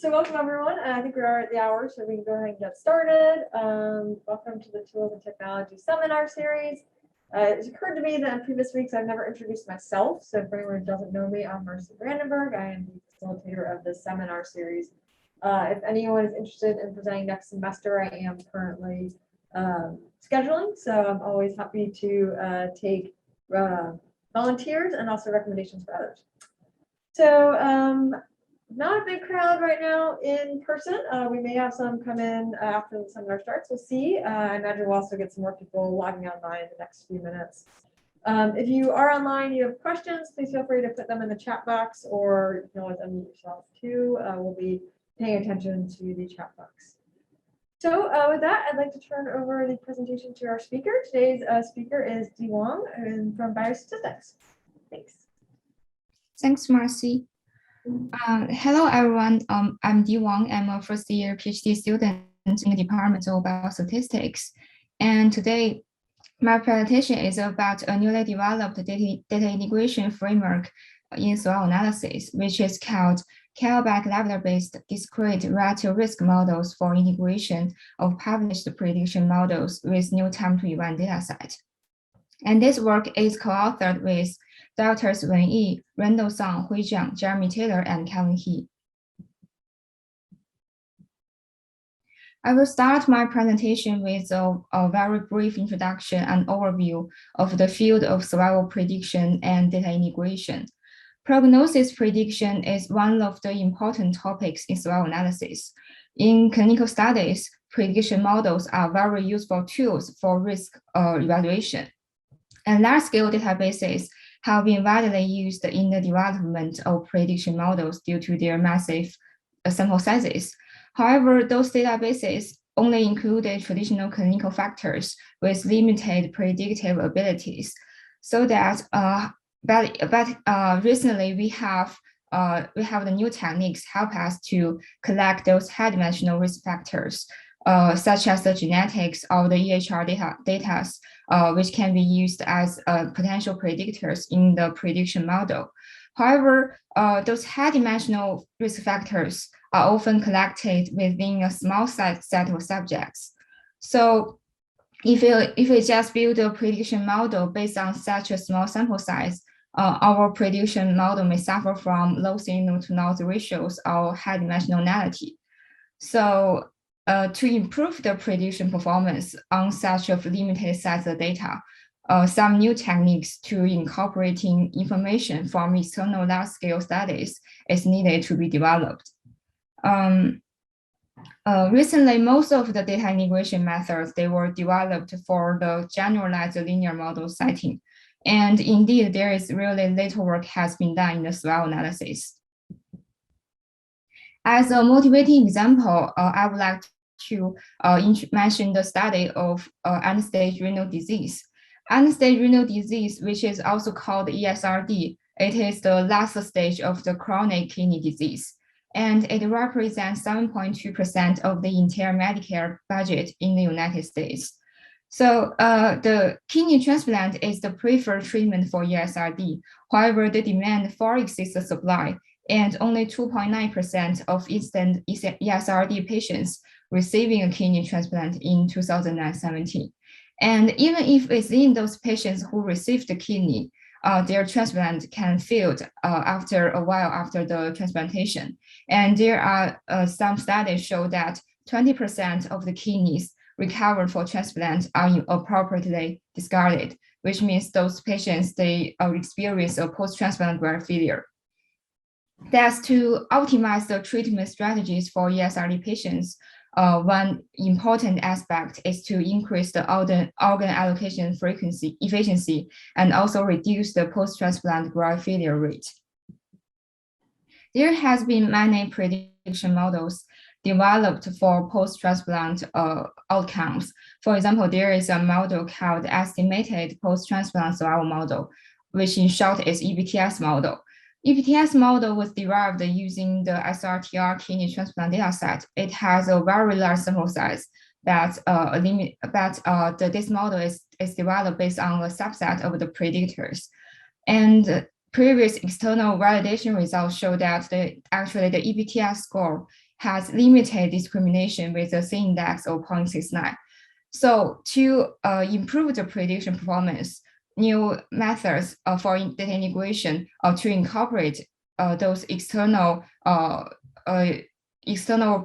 So welcome everyone. I think we are at the hour, so we can go ahead and get started. Welcome to the Tools and Technology Seminar Series. It's occurred to me that in previous weeks I've never introduced myself. So for anyone who doesn't know me, I'm Marcy Brandenburg. I am the facilitator of this seminar series. If anyone is interested in presenting next semester, I am currently scheduling. So I'm always happy to take volunteers and also recommendations for others. So not a big crowd right now in person. We may have some come in after the seminar starts. We'll see. I imagine we'll also get some more people logging online in the next few minutes. If you are online, you have questions, please feel free to put them in the chat box, or you can always unmute yourself too. We'll be paying attention to the chat box. So with that, I'd like to turn over the presentation to our speaker. Today's speaker is Di Wang from Biostatistics. Thanks. Thanks, Marcy. Hello, everyone. I'm Di Wang. I'm a first-year PhD student in the Department of Biostatistics. And today, my presentation is about a newly developed data integration framework in soil analysis, which is called Kullback-Leibler-Based Discrete Relative Risk Models for integration of published prediction models with new time-to-event dataset. And this work is co-authored with Doctors Wang, Randall Song, Hui Zhang, Jeremy Taylor, and Kevin He. I will start my presentation with a very brief introduction and overview of the field of survival prediction and data integration. Prognosis prediction is one of the important topics in survival analysis. In clinical studies, prediction models are very useful tools for risk evaluation. And large-scale databases have been widely used in the development of prediction models due to their massive sample sizes. However, those databases only included traditional clinical factors with limited predictive abilities. So that, recently we have the new techniques help us to collect those high-dimensional risk factors, such as the genetics or the ESRD data, which can be used as potential predictors in the prediction model. However, those high-dimensional risk factors are often collected within a small set of subjects. So if we just build a prediction model based on such a small sample size, our prediction model may suffer from low signal to noise ratios or high dimensionality. So to improve the prediction performance on such a limited size of data, some new techniques to incorporating information from external large-scale studies is needed to be developed. Recently, most of the data integration methods, they were developed for the generalized linear model setting. And indeed, there is really little work has been done in the survival analysis. As a motivating example, I would like to mention the study of end-stage renal disease. End-stage renal disease, which is also called ESRD, it is the last stage of the chronic kidney disease, and it represents 7.2% of the entire Medicare budget in the United States. So the kidney transplant is the preferred treatment for ESRD. However, the demand far exceeds the supply, and only 2.9% of instant ESRD patients receiving a kidney transplant in 2017. And even if within those patients who received the kidney, their transplant can fail after a while after the transplantation. And there are some studies show that 20% of the kidneys recovered for transplant are inappropriately discarded, which means those patients, they experience a post-transplant graft failure. That's to optimize the treatment strategies for ESRD patients. One important aspect is to increase the organ allocation efficiency, and also reduce the post-transplant graft failure rate. There has been many prediction models developed for post-transplant outcomes. For example, there is a model called Estimated Post-Transplant Survival Model, which in short is EPTS model. EPTS model was derived using the SRTR kidney transplant dataset. It has a very large sample size that this model is developed based on a subset of the predictors. And previous external validation results show that actually the EPTS score has limited discrimination with a C-index of 0.69. So to improve the prediction performance, new methods for data integration to incorporate those external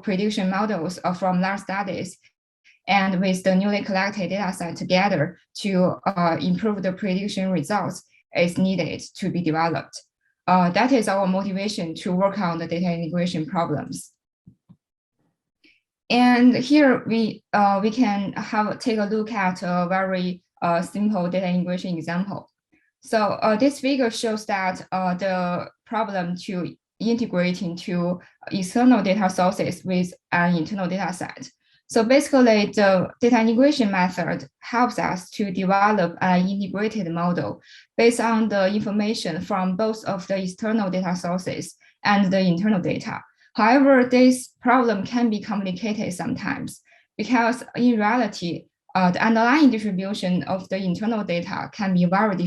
prediction models from large studies and with the newly collected data set together to improve the prediction results is needed to be developed. That is our motivation to work on the data integration problems. And here we can take a look at a very simple data integration example. So this figure shows that the problem to integrate into external data sources with an internal data set. So basically, the data integration method helps us to develop an integrated model based on the information from both of the external data sources and the internal data. However, this problem can be complicated sometimes because in reality, the underlying distribution of the internal data can be very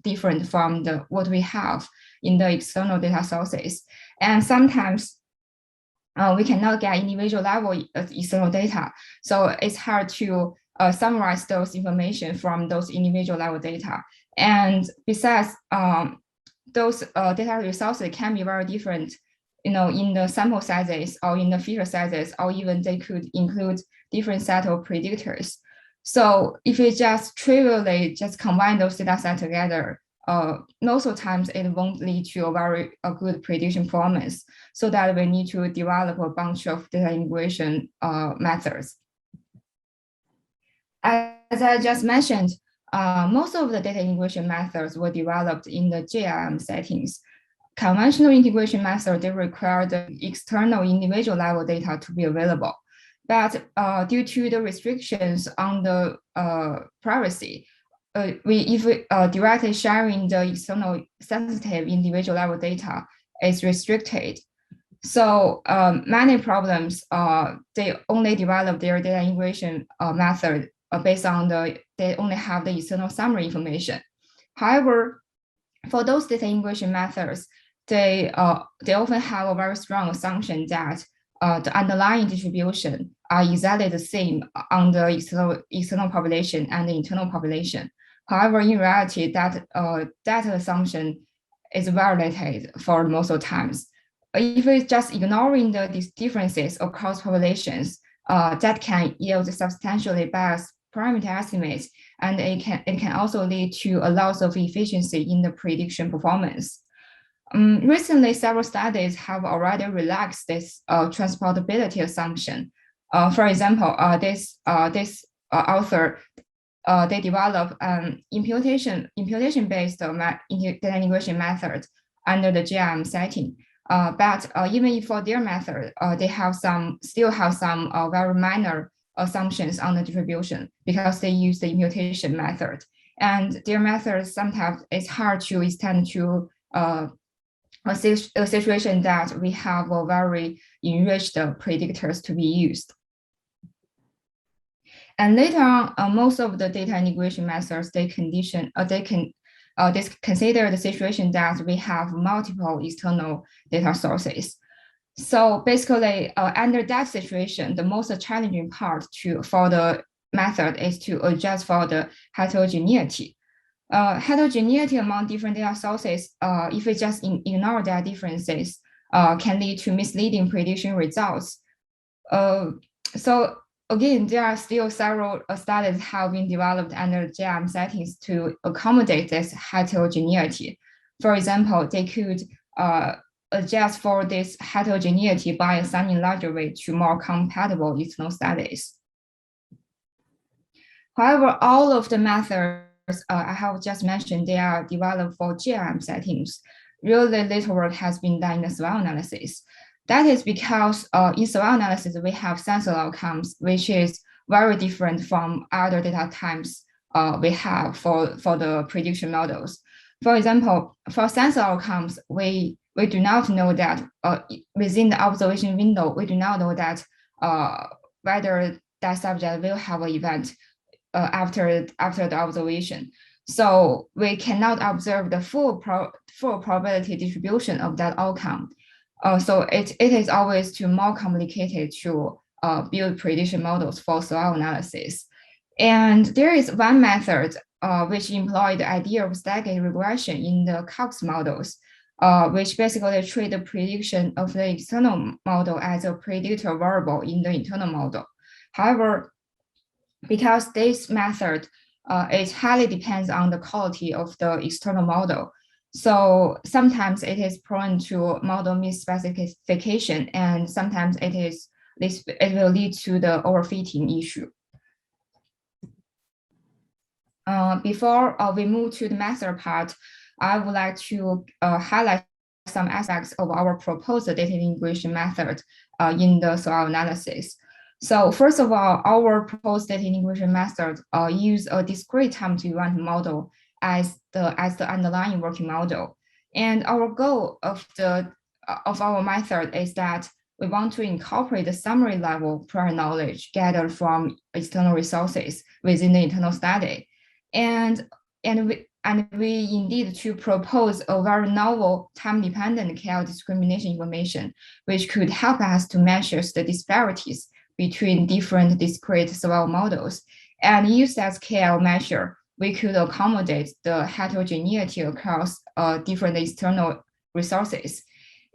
different from what we have in the external data sources. And sometimes we cannot get individual level external data. So it's hard to summarize those information from those individual level data. And besides, those data resources can be very different, in the sample sizes or in the feature sizes, or even they could include different set of predictors. So if we just trivially just combine those data sets together, most of the times it won't lead to a good prediction performance. So that we need to develop a bunch of data integration methods. As I just mentioned, most of the data integration methods were developed in the GIM settings. Conventional integration methods, they require the external individual level data to be available. But due to the restrictions on the privacy, if we directly sharing the external sensitive individual level data is restricted. So many problems, they only develop their data integration method based on they only have the external summary information. However, for those data integration methods, they often have a very strong assumption that the underlying distribution are exactly the same on the external population and the internal population. However, in reality, that assumption is violated for most of the times. If we just ignoring these differences across populations, that can yield substantially biased parameter estimates, and it can also lead to a loss of efficiency in the prediction performance. Recently, several studies have already relaxed this transportability assumption. For example, this author, they developed an imputation-based data integration method under the GIM setting. But even for their method, they still have some very minor assumptions on the distribution because they use the imputation method. And their method sometimes it's hard to extend to a situation that we have a very enriched predictors to be used. And later on, most of the data integration methods, they consider the situation that we have multiple external data sources. So basically, under that situation, the most challenging part for the method is to adjust for the heterogeneity. Heterogeneity among different data sources, if we just ignore their differences, can lead to misleading prediction results. So again, there are still several studies have been developed under GIM settings to accommodate this heterogeneity. For example, they could adjust for this heterogeneity by assigning larger weight to more compatible external studies. However, all of the methods I have just mentioned, they are developed for GIM settings. Really little work has been done in the SWOT analysis. That is because in SWOT analysis, we have sensor outcomes, which is very different from other data types we have for the prediction models. For example, for sensor outcomes, we do not know that within the observation window, we do not know that whether that subject will have an event after the observation. So we cannot observe the full probability distribution of that outcome. So it is always too more complicated to build prediction models for survival analysis. And there is one method which employed the idea of staggered regression in the Cox models, which basically treat the prediction of the external model as a predictor variable in the internal model. However, because this method it highly depends on the quality of the external model, so sometimes it is prone to model misspecification, and sometimes it will lead to the overfitting issue. Before we move to the method part, I would like to highlight some aspects of our proposed data integration method in the survival analysis. So first of all, our proposed data integration method use a discrete time to event model as the underlying working model. And our goal of our method is that we want to incorporate the summary level prior knowledge gathered from external resources within the internal study. And we indeed to propose a very novel time-dependent KL discrimination information, which could help us to measure the disparities between different discrete survival models. And used as KL measure, we could accommodate the heterogeneity across different external resources.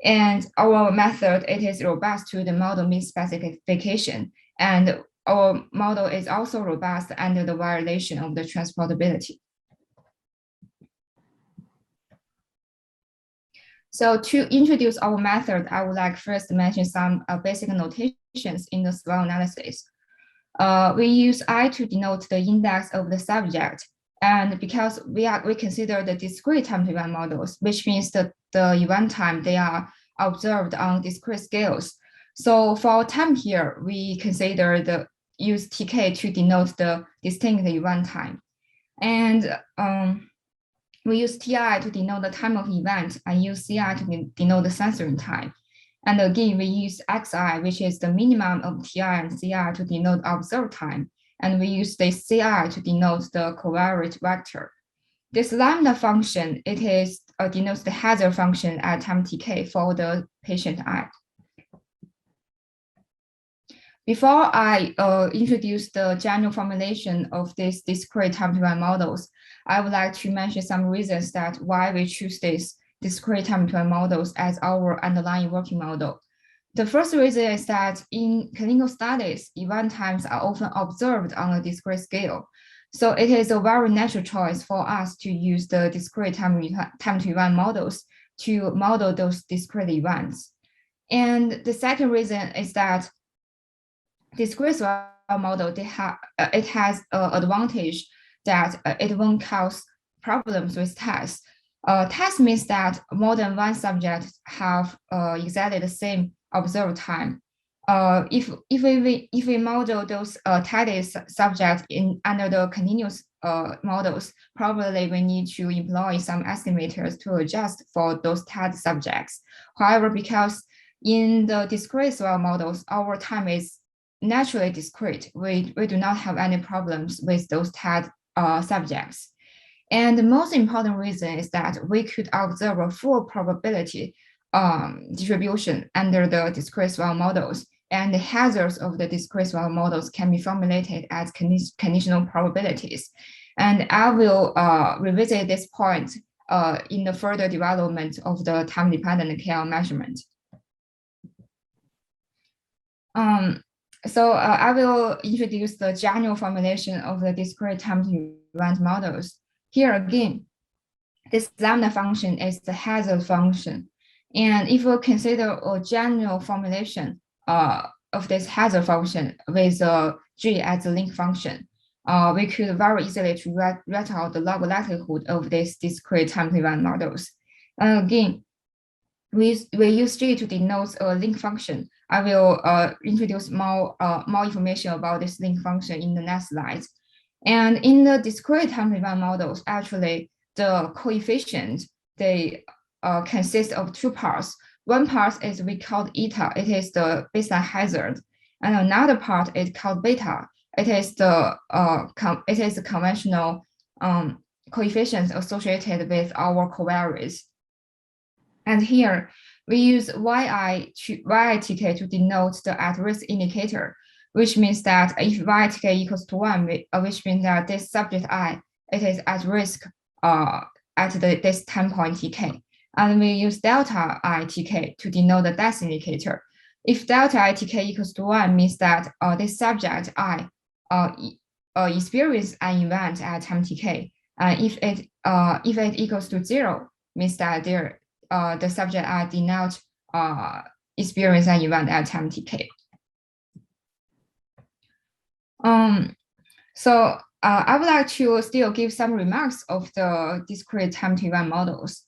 And our method, it is robust to the model misspecification, and our model is also robust under the violation of the transportability. So to introduce our method, I would like first to mention some basic notations in the survival analysis. We use I to denote the index of the subject, and because we consider the discrete time to event models, which means that the event time they are observed on discrete scales. So for time here, we consider use TK to denote the distinct event time, and we use TI to denote the time of event and use CI to denote the censoring time. And again, we use XI, which is the minimum of TI and CI to denote observed time. And we use the CI to denote the covariate vector. This lambda function, it is denotes the hazard function at time TK for the patient I. Before I introduce the general formulation of these discrete time to event models, I would like to mention some reasons that why we choose these discrete time to event models as our underlying working model. The first reason is that in clinical studies, event times are often observed on a discrete scale. So it is a very natural choice for us to use the discrete time to event models to model those discrete events. And the second reason is that discrete model, it has an advantage that it won't cause problems with tests. Test means that more than one subject have exactly the same observed time. If we model those tidy subjects under the continuous models, probably we need to employ some estimators to adjust for those TAD subjects. However, because in the discrete models, our time is naturally discrete, we do not have any problems with those TAD subjects. And the most important reason is that we could observe a full probability distribution under the discrete models, and the hazards of the discrete models can be formulated as conditional probabilities. And I will revisit this point in the further development of the time-dependent KL measurement. So I will introduce the general formulation of the discrete time-to-event models. Here again, this lambda function is the hazard function. And if we consider a general formulation of this hazard function with G as the link function, we could very easily to write out the log likelihood of these discrete time-to-event models. And again, we use G to denote a link function. I will introduce more information about this link function in the next slide. And in the discrete time-to-event models, actually, the coefficient, they consist of two parts. One part is we called eta, it is the baseline hazard. And another part is called beta. It is the conventional coefficients associated with our covariates. And here, we use YITK to denote the at-risk indicator, which means that if YITK equals to 1, which means that this subject I, it is at risk at this time point TK. And we use delta ITK to denote the death indicator. If delta ITK equals to 1 means that this subject I experience an event at time TK. If it equals to 0 means that the subject I did not experience an event at time TK. So I would like to still give some remarks of the discrete time to event models.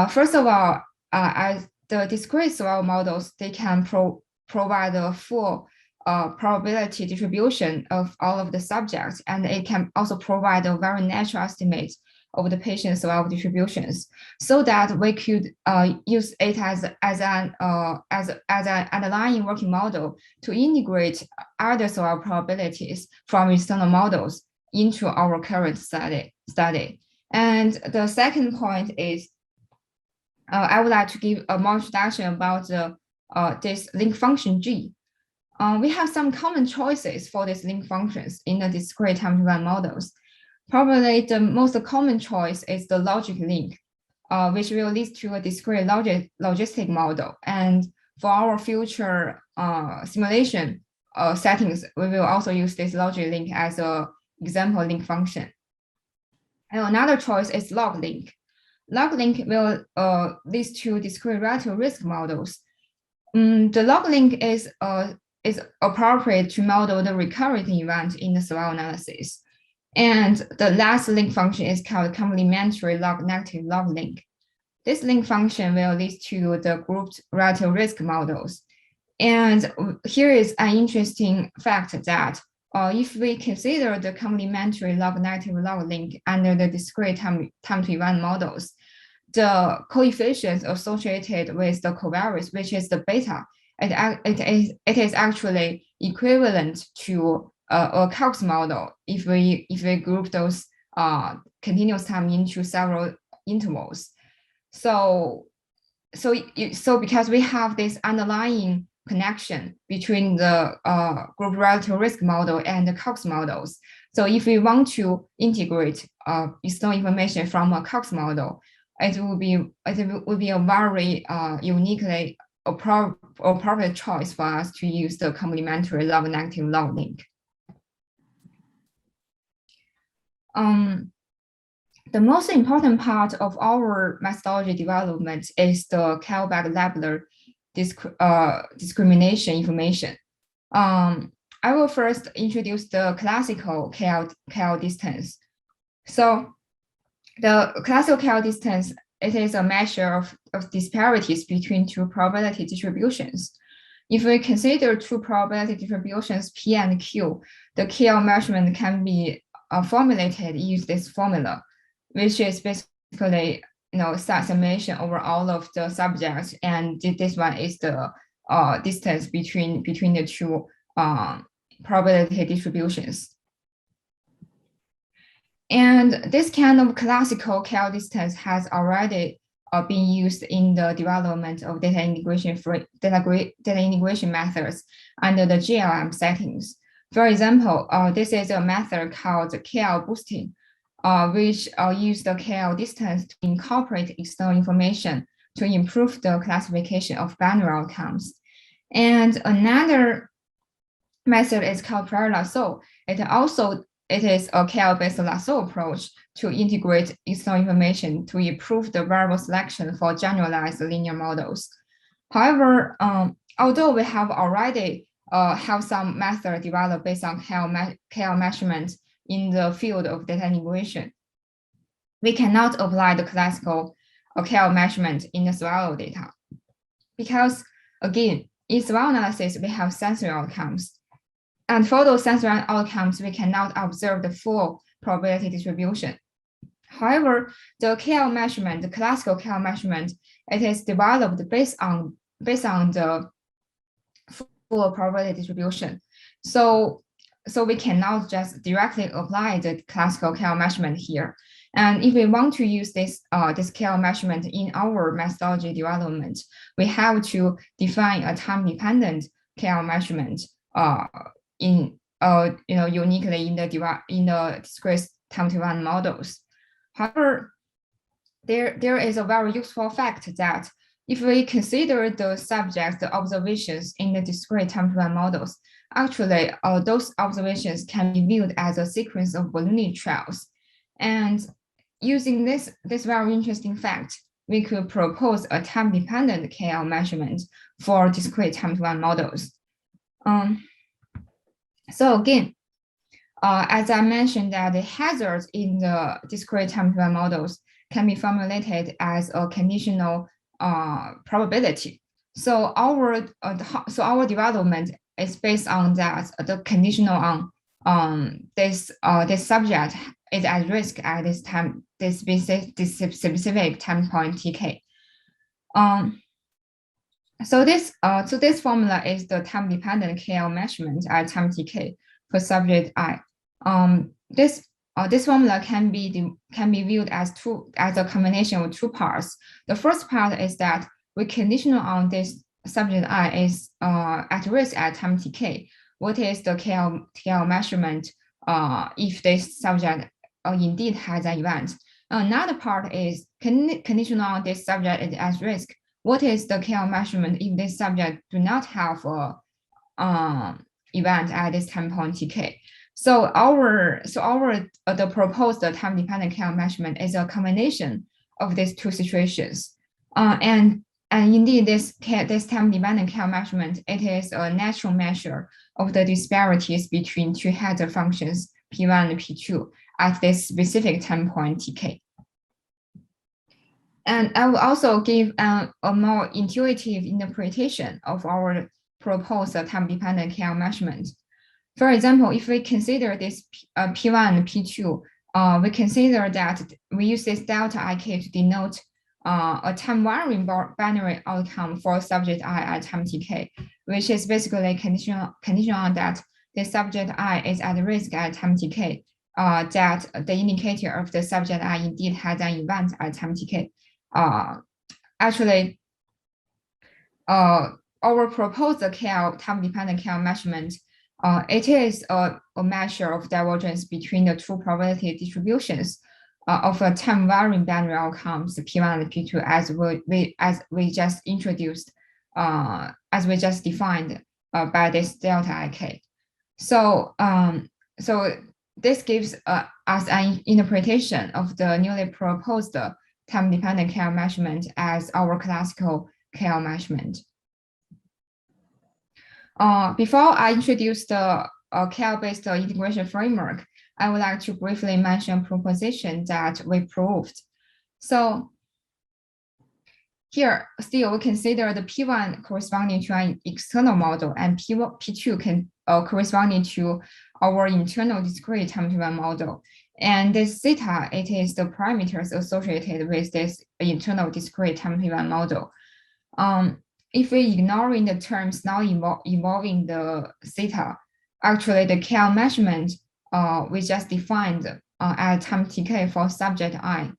First of all, as the discrete survival models, they can provide a full probability distribution of all of the subjects, and it can also provide a very natural estimate of the patient survival distributions, so that we could use it as an underlying working model to integrate other survival probabilities from external models into our current study. And the second point is, I would like to give a more introduction about this link function G. We have some common choices for these link functions in the discrete time to event models. Probably the most common choice is the logic link, which will lead to a discrete logistic model. And for our future simulation settings, we will also use this logic link as an example link function. And another choice is log link. Log link will lead to discrete relative risk models. The log link is appropriate to model the recurrent event in the survival analysis. And the last link function is called complementary log-negative log link. This link function will lead to the grouped relative risk models. And here is an interesting fact that if we consider the complementary log-negative log link under the discrete time to event models, the coefficients associated with the covariance, which is the beta, it is actually equivalent to a Cox model if we group those continuous time into several intervals. So because we have this underlying connection between the group relative risk model and the Cox models. So if we want to integrate external information from a Cox model, it will be a very uniquely appropriate choice for us to use the complementary log-negative log link. The most important part of our methodology development is the Kullback-Leibler discrimination information. I will first introduce the classical KL distance. So the classical KL distance, it is a measure of disparities between two probability distributions. If we consider two probability distributions P and Q, the KL measurement can be formulated using this formula, which is basically summation over all of the subjects, and this one is the distance between the two probability distributions. And this kind of classical KL distance has already been used in the development of data integration methods under the GLM settings. For example, this is a method called KL boosting, which use the KL distance to incorporate external information to improve the classification of binary outcomes. And another method is called prior lasso. It is a KL-based lasso approach to integrate external information to improve the variable selection for generalized linear models. However, although we have already have some method developed based on KL measurement in the field of data integration, we cannot apply the classical KL measurement in the survival data. Because again, in survival analysis, we have sensory outcomes. And for those sensory outcomes, we cannot observe the full probability distribution. However, the KL measurement, the classical KL measurement, it is developed based on the full probability distribution. So we cannot just directly apply the classical KL measurement here. And if we want to use this KL measurement in our methodology development, we have to define a time-dependent KL measurement uniquely in the discrete time-to-one models. However, there is a very useful fact that if we consider the subject observations in the discrete time-to-one models, actually those observations can be viewed as a sequence of ballooning trails. And using this very interesting fact, we could propose a time-dependent KL measurement for discrete time-to-one models. So again, as I mentioned, that the hazards in the discrete time-to-one models can be formulated as a conditional probability. So our development is based on that, the conditional on this subject is at risk at this time, this specific time point tk. So this formula is the time-dependent KL measurement at time tk for subject I. This formula can be viewed as a combination of two parts. The first part is that we conditional on this subject I is at risk at time tk. What is the KL measurement if this subject indeed has an event? Another part is conditional on this subject is at risk. What is the KL measurement if this subject do not have a event at this time point tk? So the proposed time-dependent KL measurement is a combination of these two situations. And indeed, this time-dependent KL measurement, it is a natural measure of the disparities between two hazard functions P1 and P2 at this specific time point tk. And I will also give a more intuitive interpretation of our proposed time-dependent KL measurement. For example, if we consider this P1 and P2, we consider that we use this delta IK to denote a time-varying binary outcome for subject I at time tk, which is basically conditional on that the subject I is at risk at time tk, that the indicator of the subject I indeed has an event at time tk. Actually, our proposed time-dependent KL measurement, it is a measure of divergence between the two probability distributions of a time-varying binary outcomes P1 and P2 as we just introduced, as we just defined by this delta IK. So this gives us an interpretation of the newly proposed time-dependent KL measurement as our classical KL measurement. Before I introduce the KL-based integration framework, I would like to briefly mention a proposition that we proved. So here, still we consider the P1 corresponding to an external model and P2 corresponding to our internal discrete time-to-one model. And this theta, it is the parameters associated with this internal discrete time-to-one model. If we ignoring the terms now involving the theta, actually the KL measurement we just defined at time tk for subject I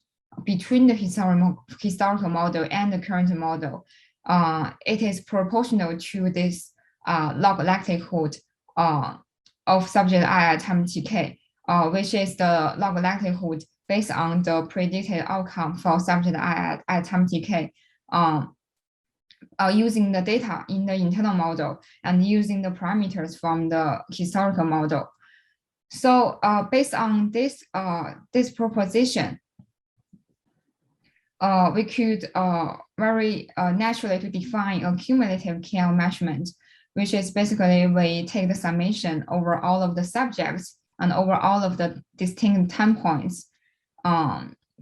between the historical model and the current model, it is proportional to this log likelihood of subject I at time tk, which is the log likelihood based on the predicted outcome for subject I at time tk, using the data in the internal model and using the parameters from the historical model. So based on this proposition, we could very naturally to define a cumulative KL measurement, which is basically we take the summation over all of the subjects and over all of the distinct time points.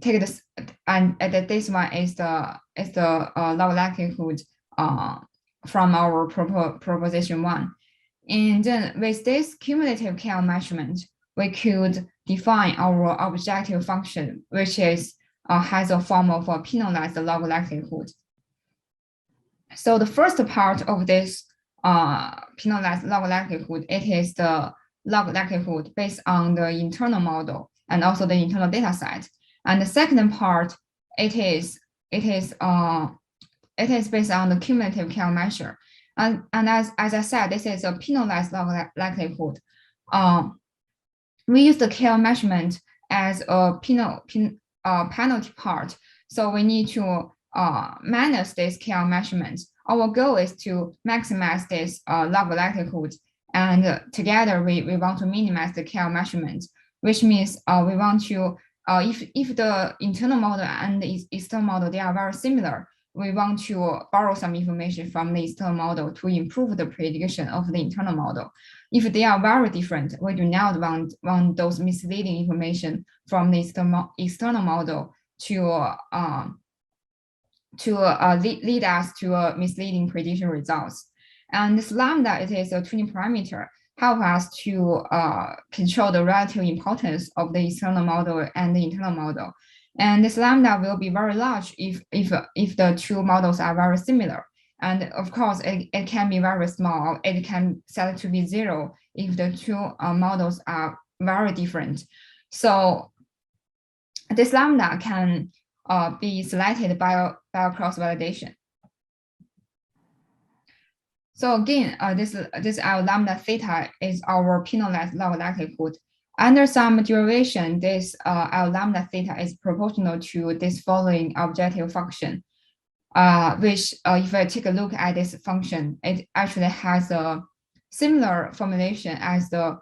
Take this, and this one is the log likelihood from our proposition 1. And then with this cumulative KL measurement, we could define our objective function, which is has a form of a penalized log likelihood. So the first part of this penalized log likelihood, it is the log likelihood based on the internal model and also the internal data set. And the second part, it is based on the cumulative KL measure. And as I said, this is a penalized log likelihood. We use the KL measurement as a penalty part. So we need to minus this KL measurement. Our goal is to maximize this log likelihood. And together we want to minimize the KL measurement, which means we want to, if the internal model and the external model, they are very similar, we want to borrow some information from the external model to improve the prediction of the internal model. If they are very different, we do not want those misleading information from the external model to lead us to misleading prediction results. And this lambda, it is a tuning parameter, help us to control the relative importance of the external model and the internal model. And this lambda will be very large if the two models are very similar. And of course, it can be very small. It can set to be 0 if the two models are very different. So this lambda can be selected by cross-validation. So again, this our lambda theta is our penalized log likelihood. Under some derivation, this our lambda theta is proportional to this following objective function, which if I take a look at this function, it actually has a similar formulation as the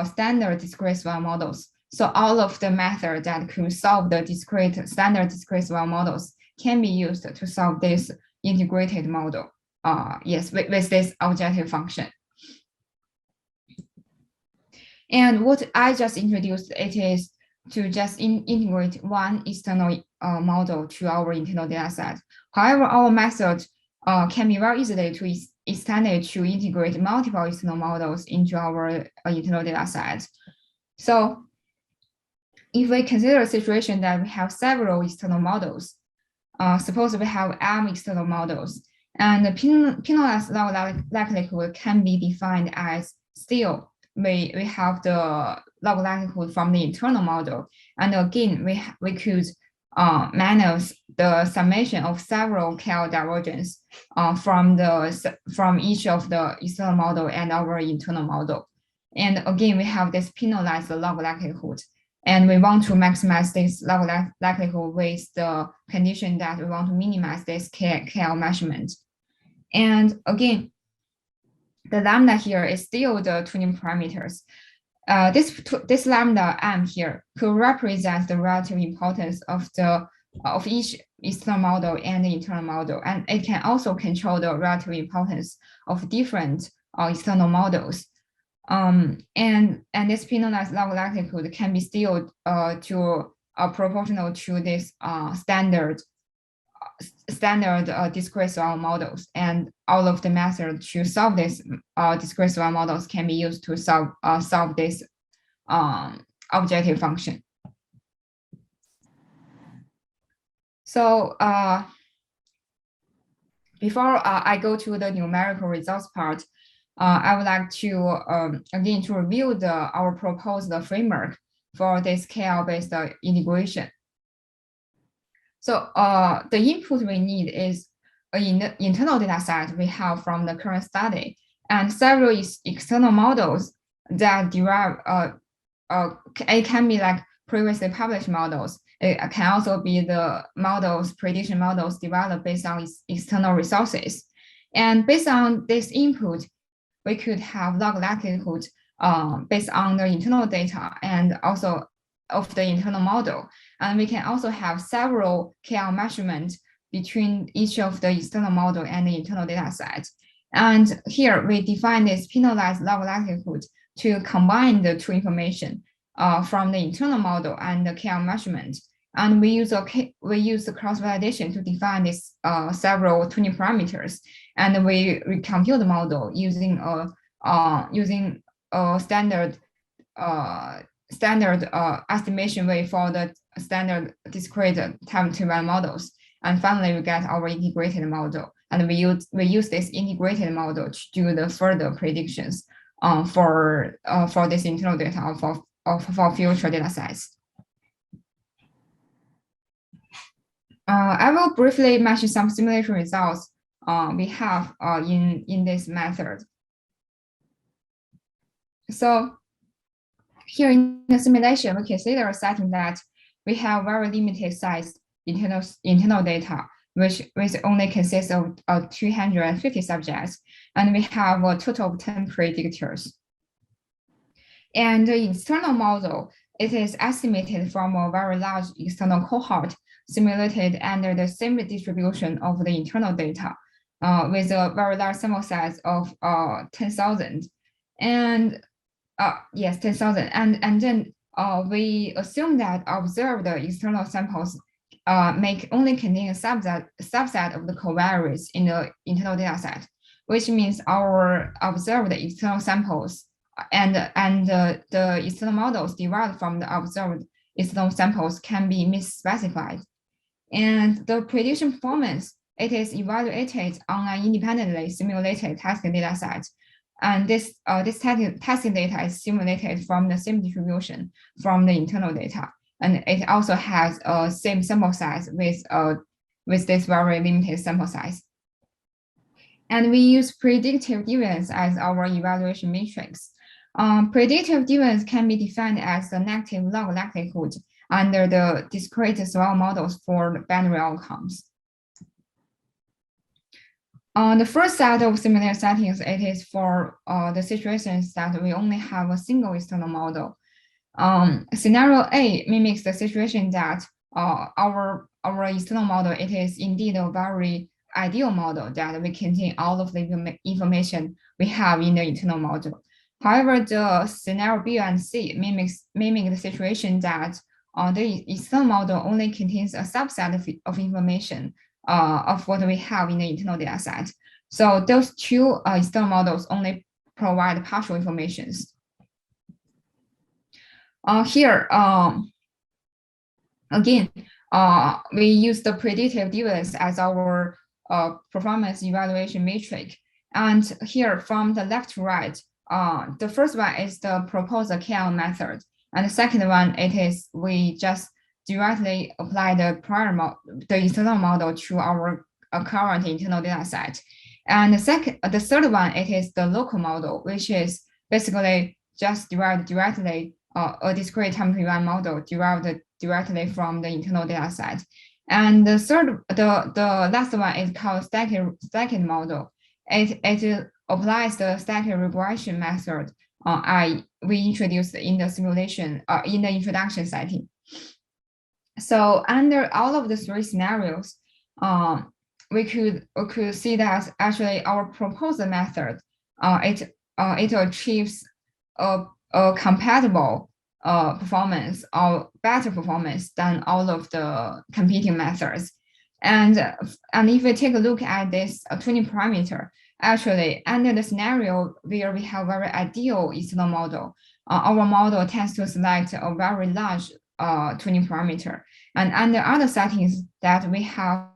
standard discrete Wang models. So all of the methods that could solve the standard discrete Wang models can be used to solve this integrated model. Yes, with this objective function. And what I just introduced, it is to just integrate one external model to our internal data set. However, our method can be very easily to extended to integrate multiple external models into our internal data set. So if we consider a situation that we have several external models, suppose we have M external models, and the penalized log likelihood can be defined as still we have the log likelihood from the internal model. And again, we could minus the summation of several KL divergence from each of the external model and our internal model. And again, we have this penalized log likelihood. And we want to maximize this log likelihood with the condition that we want to minimize this KL measurement. And again, the lambda here is still the tuning parameters. This lambda M here could represent the relative importance of each external model and the internal model, and it can also control the relative importance of different external models. And this penalized log likelihood can be still proportional to this standard discrete Wang models, and all of the methods to solve this discrete Wang models can be used to solve this objective function. So before I go to the numerical results part, I would like to again to review our proposed framework for this KL-based integration. So the input we need is an internal data set we have from the current study, and several external models that derive, it can be like previously published models. It can also be the prediction models developed based on external resources. And based on this input, we could have log likelihood based on the internal data and also of the internal model. And we can also have several KL measurements between each of the external model and the internal data set. And here we define this penalized log likelihood to combine the two information from the internal model and the KL measurement. And we use the cross-validation to define this several tuning parameters. And we compute the model using a standard estimation way for the standard discrete time-to-value models. And finally, we get our integrated model. And we use this integrated model to do the further predictions for this internal data for future data sets. I will briefly mention some simulation results we have in this method. So here in the simulation, we consider a setting that we have very limited size internal data, which only consists of 350 subjects, and we have a total of 10 predictors. And the external model, it is estimated from a very large external cohort simulated under the same distribution of the internal data with a very large sample size of 10,000. And yes, 10,000. And then we assume that observed external samples may only contain a subset of the covariates in the internal data set, which means our observed external samples and the external models derived from the observed external samples can be misspecified. And the prediction performance, it is evaluated on an independently simulated testing data set. And this testing data is simulated from the same distribution from the internal data. And it also has a same sample size with this very limited sample size. And we use predictive deviance as our evaluation matrix. Predictive deviance can be defined as the negative log likelihood under the discrete swell models for binary outcomes. The first set of simulation settings, it is for the situations that we only have a single external model. Scenario A mimics the situation that our external model, it is indeed a very ideal model that we contain all of the information we have in the internal model. However, the scenario B and C mimic the situation that the external model only contains a subset of information of what we have in the internal data set. So those two external models only provide partial informations. Here, again, we use the predictive deviance as our performance evaluation matrix. And here from the left to right, the first one is the proposed KL method. And the second one, it is we just directly apply the external model to our current internal data set. And the third one, it is the local model, which is basically just derived directly a discrete time event model derived directly from the internal data set. And the last one is called static model. It applies the static regression method we introduced in the simulation in the introduction setting. So under all of the three scenarios, we could see that actually our proposed method it achieves a compatible performance or better performance than all of the competing methods. And if we take a look at this training parameter, actually under the scenario where we have very ideal external model, our model tends to select a very large training parameter. And under other settings that we have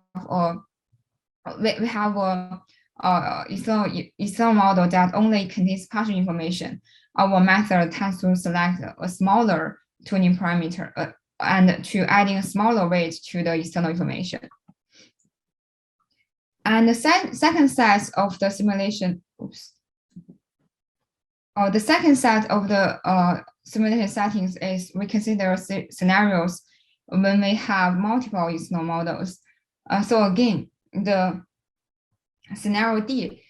external model that only contains partial information, our method tends to select a smaller tuning parameter and to adding a smaller weight to the external information. And the second set of the simulation, the second set of the simulation settings is we consider scenarios when we have multiple external models. So again, the scenario D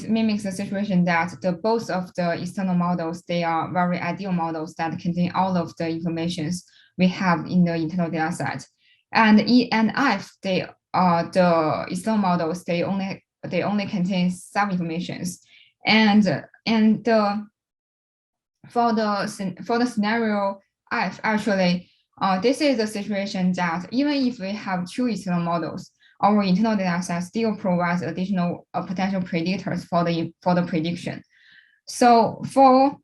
mimics the situation that both of the external models, they are very ideal models that contain all of the informations we have in the internal data set. And E and F, the external models, they only contain some informations. And for the scenario F, actually, this is a situation that even if we have two external models, our internal data set still provides additional potential predictors for the prediction. So for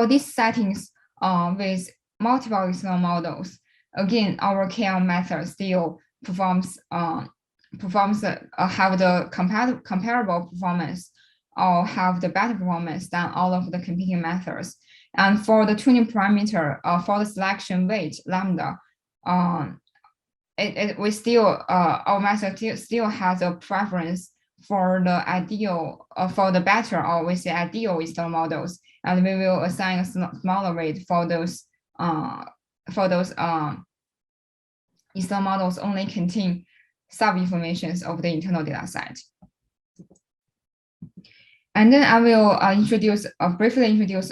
these settings with multiple external models, again, our KL method still have the comparable performance or have the better performance than all of the competing methods. And for the tuning parameter, for the selection weight lambda, we still our method still has a preference for the ideal for the better, or we say ideal external models, and we will assign a smaller weight for those external models only contain sub-informations of the internal data set. And then I will briefly introduce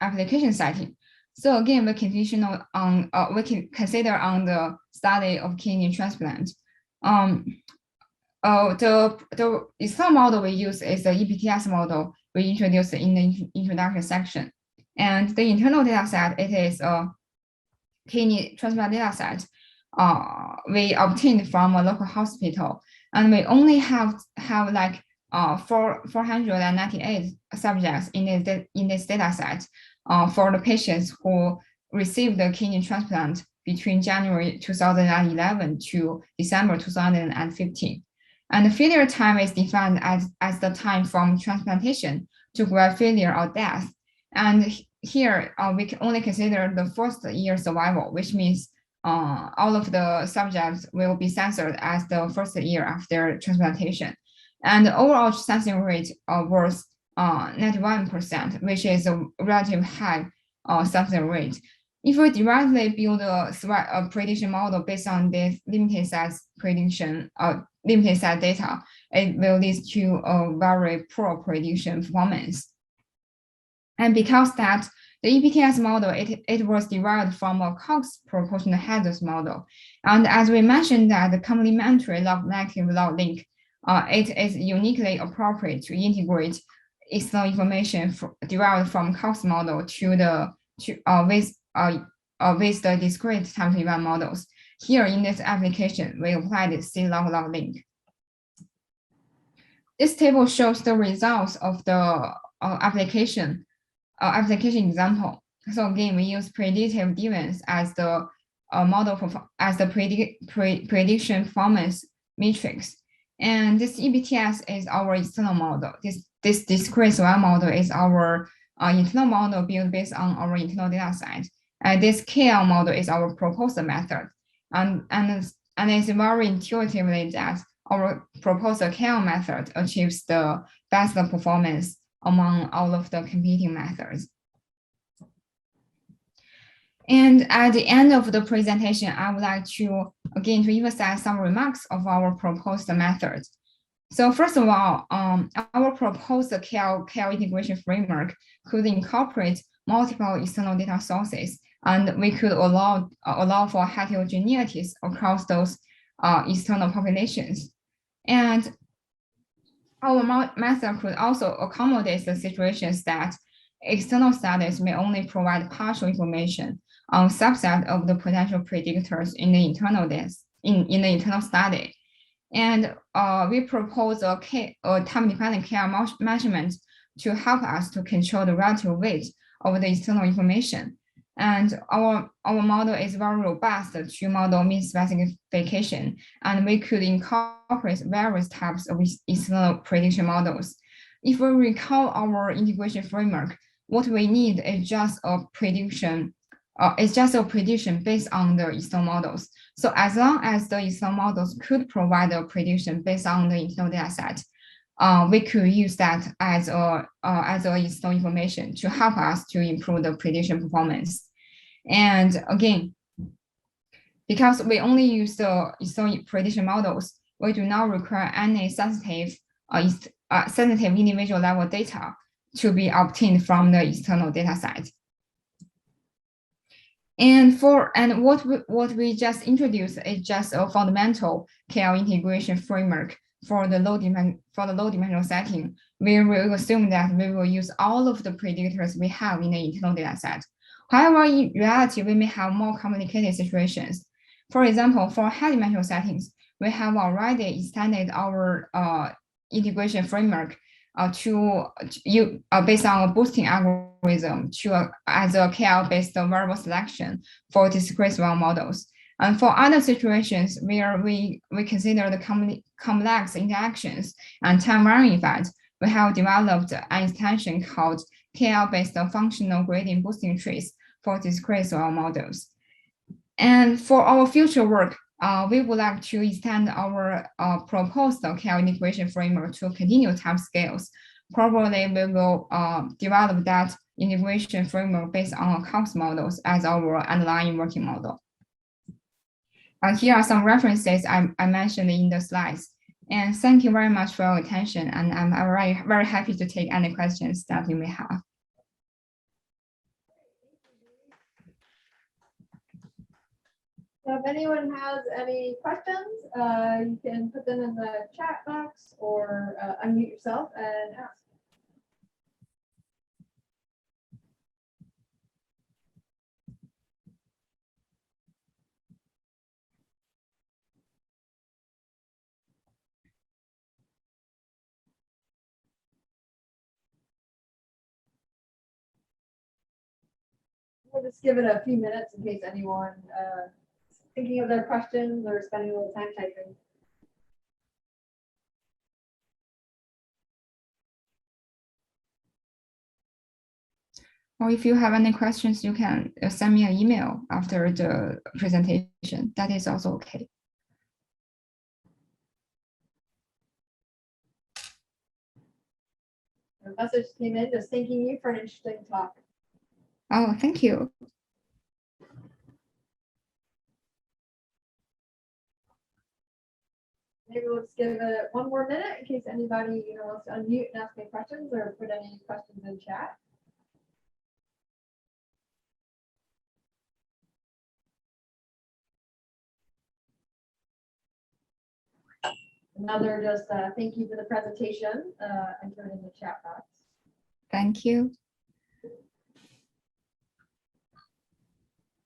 application setting. So again, we can consider on the study of kidney transplant. The external model we use is the EPTS model we introduced in the introduction section. And the internal data set, it is a kidney transplant data set we obtained from a local hospital. And we only have like 498 subjects in this data set for the patients who received the kidney transplant between January 2011 to December 2015. And the failure time is defined as the time from transplantation to graft failure or death. And here we can only consider the first year survival, which means all of the subjects will be censored as the first year after transplantation. And the overall censoring rate was 91%, which is a relatively high censoring rate. If we directly build a prediction model based on this limited set data, it will lead to a very poor prediction performance. And because that the EPTS model, it was derived from a Cox proportional hazards model. And as we mentioned that the complementary log-negative log link, it is uniquely appropriate to integrate external information derived from Cox model with the discrete time to event models. Here in this application, we applied the C-log-log link. This table shows the results of the application example. So again, we use predictive deviance as the model as the prediction performance matrix. And this EPTS is our external model. This discrete one model is our internal model built based on our internal data set. And this KL model is our proposed method. And it's very intuitively that our proposed KL method achieves the best performance among all of the competing methods. And at the end of the presentation, I would like to again to emphasize some remarks of our proposed methods. So first of all, our proposed KL integration framework could incorporate multiple external data sources, and we could allow for heterogeneities across those external populations. And our method could also accommodate the situations that external studies may only provide partial information on subset of the potential predictors in the internal study. And we propose a time-dependent KL measurement to help us to control the relative weight of the external information. And our model is very robust to model mean specification, and we could incorporate various types of external prediction models. If we recall our integration framework, what we need is just a prediction. It's just a prediction based on the external models. So as long as the external models could provide a prediction based on the internal data set, we could use that as a external information to help us to improve the prediction performance. And again, because we only use the external prediction models, we do not require any sensitive individual level data to be obtained from the external data set. And what we just introduced is just a fundamental KL integration framework for the low dimensional setting. We will assume that we will use all of the predictors we have in the internal data set. However, in reality, we may have more complicated situations. For example, for high dimensional settings, we have already extended our integration framework based on a boosting algorithm as a KL-based variable selection for discrete one models. And for other situations where we consider the complex interactions and time varying effects, we have developed an extension called KL-based functional gradient boosting trees for discrete one models. And for our future work, we would like to extend our proposed OKR integration framework to continual timescales. Probably we will develop that integration framework based on COPS models as our underlying working model. Here are some references I mentioned in the slides. And thank you very much for your attention. And I'm very happy to take any questions that you may have. So if anyone has any questions, you can put them in the chat box or unmute yourself and ask. We'll just give it a few minutes in case anyone thinking of their questions or spending a little time typing. Or if you have any questions, you can send me an email after the presentation. That is also okay. A message came in just thanking you for an interesting talk. Oh, thank you. Maybe we'll just give it one more minute in case anybody wants to unmute and ask any questions or put any questions in chat. Another just thank you for the presentation, enter it in the chat box. Thank you.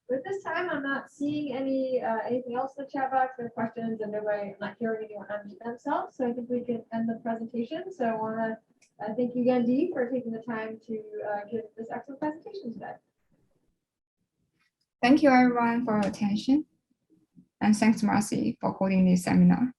But this time, I'm not seeing anything else in the chat box or questions, and I'm not hearing anyone unmute themselves. So I think we can end the presentation. So I want to thank you again, Dee, for taking the time to give this excellent presentation today. Thank you, everyone, for your attention. And thanks, Marcy, for holding this seminar.